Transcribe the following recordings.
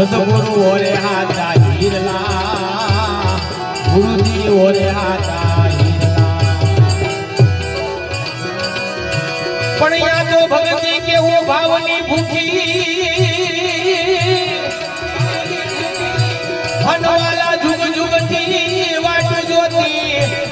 સદગુરુ ઓરે હાથા હીરલા ગુરુજી ઓરે હાથા હીરલા પણ યા તો ભક્તિ કેવો ભાવની ભૂખી હનવાલા જુગ જુગથી વાટ જોતી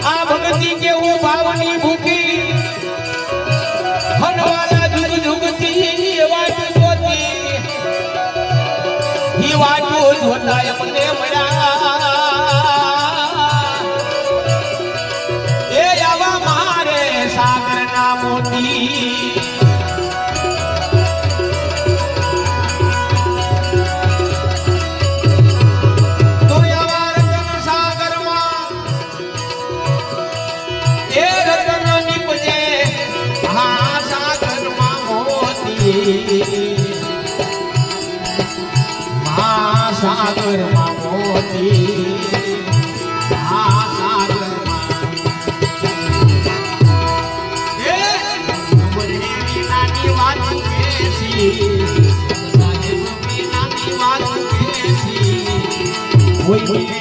આ ભક્તિ કેવું ભાવની ભૂખી હનવાલા જુગ જુગથી વાટ જોતી ઈ વાટો જોતા મને મળ્યા એ આવા મારે સાગરના મોતી सागर मोती सागर नानी वाली कैसी कोई